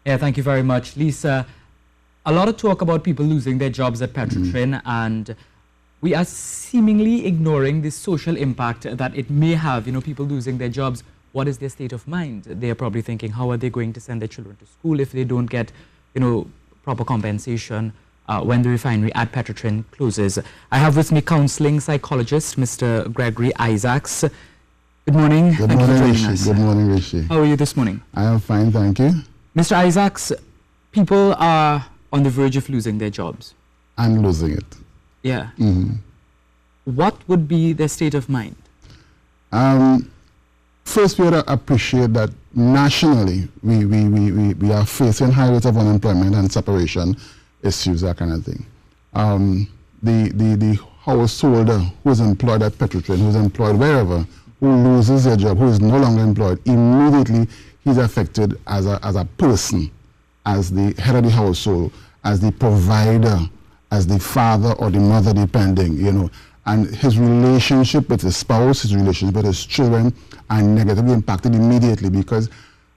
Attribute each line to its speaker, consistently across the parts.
Speaker 1: Yeah, thank you very much, Lisa. A lot of talk about people losing their jobs at Petrotrin, and we are seemingly ignoring the social impact that it may have. You know, people losing their jobs. What is their state of mind? They are probably thinking, how are they going to send their children to school if they don't get, you know, proper compensation when the refinery at Petrotrin closes? I have with me counseling psychologist, Mr. Gregory Issacs. Good morning.
Speaker 2: Good morning, Rishi. Good morning, Rishi.
Speaker 1: How are you this morning?
Speaker 2: I am fine, thank you.
Speaker 1: Mr. Issacs, people are on the verge of losing their jobs.
Speaker 2: And losing it.
Speaker 1: Yeah. What would be their state of mind?
Speaker 2: First, we ought to appreciate that nationally we are facing high rates of unemployment and separation issues, that kind of thing. The householder who is employed at Petrotrin, who is employed wherever, who loses their job, who is no longer employed, immediately he's affected as a person, as the head of the household, as the provider, as the father or the mother, depending, you know. And his relationship with his spouse, his relationship with his children are negatively impacted immediately, because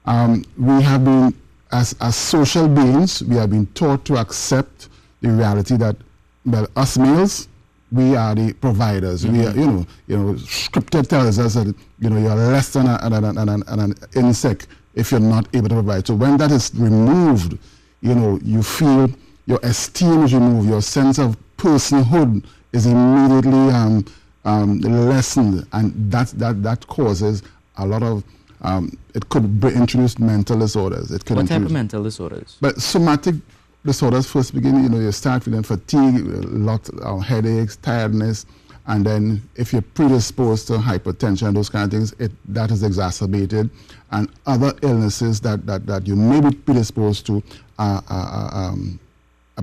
Speaker 2: we have been, as social beings, we have been taught to accept the reality that, well, us males, we are the providers. We are, you know, scripture tells us that, you know, you are less than an insect if you're not able to provide. So when that is removed, you know, you feel your esteem is removed, your sense of personhood is immediately lessened, and that causes a lot of, it could introduce mental disorders. It could
Speaker 1: what type of mental disorders?
Speaker 2: But somatic disorders first begin, you know, you start feeling fatigue, a lot of headaches, tiredness, and then if you're predisposed to hypertension and those kind of things, that is exacerbated, and other illnesses that you may be predisposed to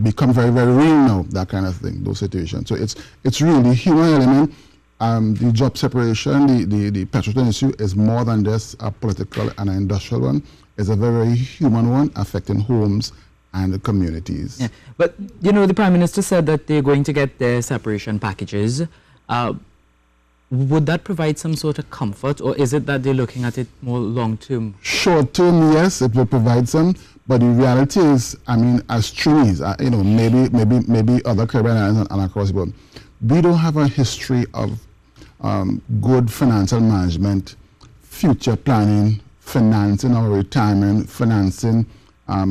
Speaker 2: become very, very real now, that kind of thing, those situations. So it's really the human element. The job separation, the Petrotrin issue is more than just a political and an industrial one. It's a very, very human one affecting homes and the communities.
Speaker 1: Yeah. But, you know, the Prime Minister said that they're going to get their separation packages. Would that provide some sort of comfort, or is it that they're looking at it more long-term?
Speaker 2: Short-term, yes, it will provide some. But the reality is, I mean, as Chinese, you know, maybe other Caribbean islands and across the board, we don't have a history of good financial management, future planning, financing our retirement, financing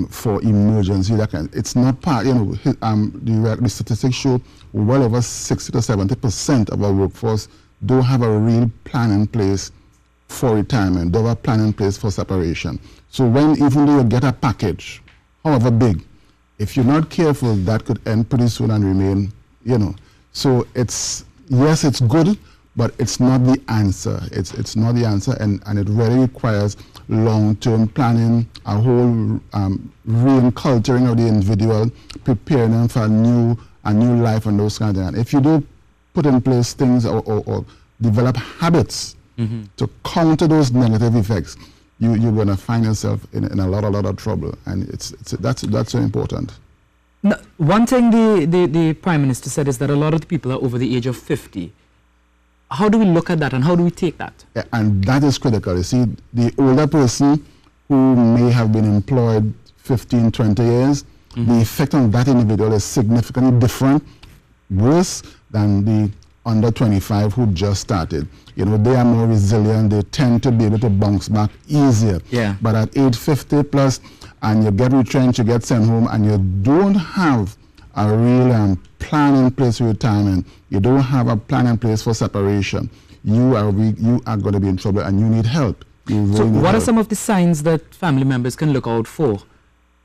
Speaker 2: for emergency. That kind. It's not part. You know, the statistics show well over 60 to 70% of our workforce don't have a real plan in place for retirement. Don't have a plan in place for separation. So even though you get a package, however big, if you're not careful, that could end pretty soon and remain, you know. So yes, it's good, but it's not the answer. It's not the answer, and it really requires long-term planning, a whole re-enculturing of the individual, preparing them for a new life and those kind of things. And if you don't put in place things or develop habits to counter those negative effects, you're going to find yourself in a lot of trouble, and that's so important.
Speaker 1: Now, one thing the Prime Minister said is that a lot of the people are over the age of 50. How do we look at that, and how do we take that?
Speaker 2: Yeah, and that is critical. You see, the older person who may have been employed 15, 20 years, the effect on that individual is significantly different, worse than the under 25 who just started. You know, they are more resilient. They tend to be able to bounce back easier.
Speaker 1: Yeah.
Speaker 2: But at age 50 plus, and you get retrenched, you get sent home, and you don't have a real plan in place for retirement, you don't have a plan in place for separation, you are going to be in trouble, and you need help.
Speaker 1: So what are some of the signs that family members can look out for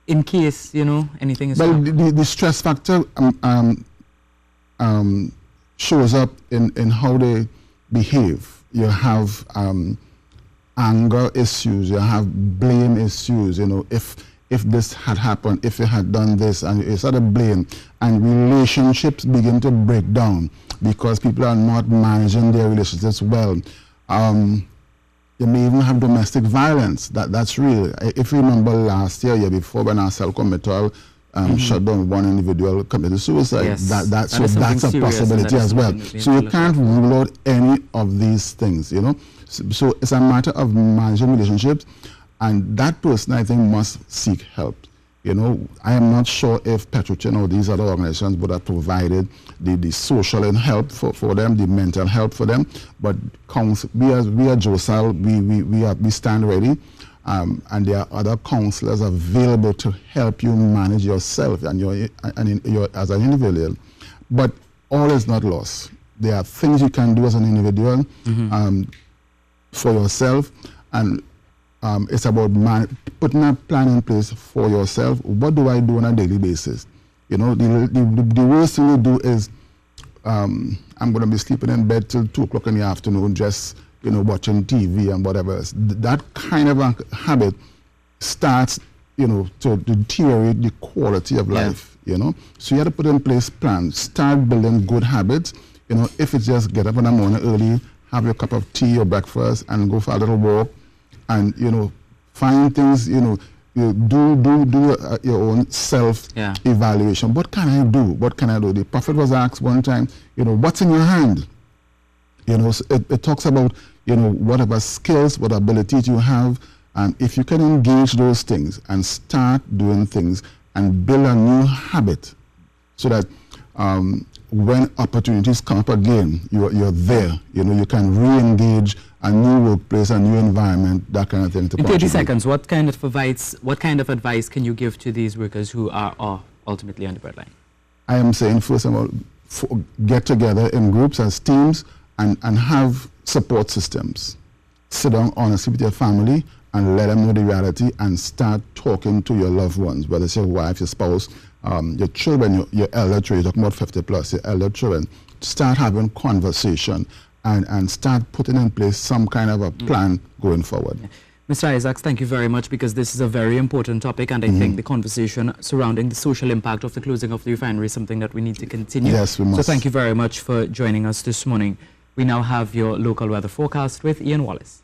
Speaker 1: in case, you know, anything is wrong?
Speaker 2: Well, the stress factor shows up in how they behave. You have anger issues, you have blame issues, you know, if this had happened, if you had done this, and you start to blame, and relationships begin to break down because people are not managing their relationships well. You may even have domestic violence. That's real. If you remember last year before, when our Committal shut down one individual committed suicide,
Speaker 1: yes.
Speaker 2: that's a possibility as well. So you can't rule out any of these things, you know. So it's a matter of managing relationships. And that person, I think, must seek help. You know, I am not sure if Petrotrin or these other organizations would have provided the social and help for them, the mental help for them. But we at JOSAL, we stand ready, and there are other counselors available to help you manage yourself and your as an individual. But all is not lost. There are things you can do as an individual for yourself, and it's about putting a plan in place for yourself. What do I do on a daily basis? You know, the worst thing you do is, I'm going to be sleeping in bed till 2 o'clock in the afternoon, just, you know, watching TV and whatever else. That kind of a habit starts, you know, to deteriorate the quality of life, you know. So you have to put in place plans, start building good habits. You know, if it's just get up in the morning early, have your cup of tea or breakfast and go for a little walk, and, you know, find things, you know, you do your own self-evaluation. What can I do? What can I do? The prophet was asked one time, you know, what's in your hand? You know, so it talks about, you know, whatever skills, what abilities you have, and if you can engage those things and start doing things and build a new habit so that when opportunities come up again, you're there. You know, you can re-engage a new workplace, a new environment, that kind of thing.
Speaker 1: In 30 seconds, what kind of advice can you give to these workers who are ultimately on the breadline?
Speaker 2: I am saying, first of all, get together in groups as teams and have support systems. Sit down honestly with your family and let them know the reality and start talking to your loved ones, whether it's your wife, your spouse, your children, your elder children. You're talking about 50 plus, your elder children. Start having conversation and start putting in place some kind of a plan going forward.
Speaker 1: Yeah. Mr. Issacs, thank you very much, because this is a very important topic, and I think the conversation surrounding the social impact of the closing of the refinery is something that we need to continue.
Speaker 2: Yes, we must.
Speaker 1: So thank you very much for joining us this morning. We now have your local weather forecast with Ian Wallace.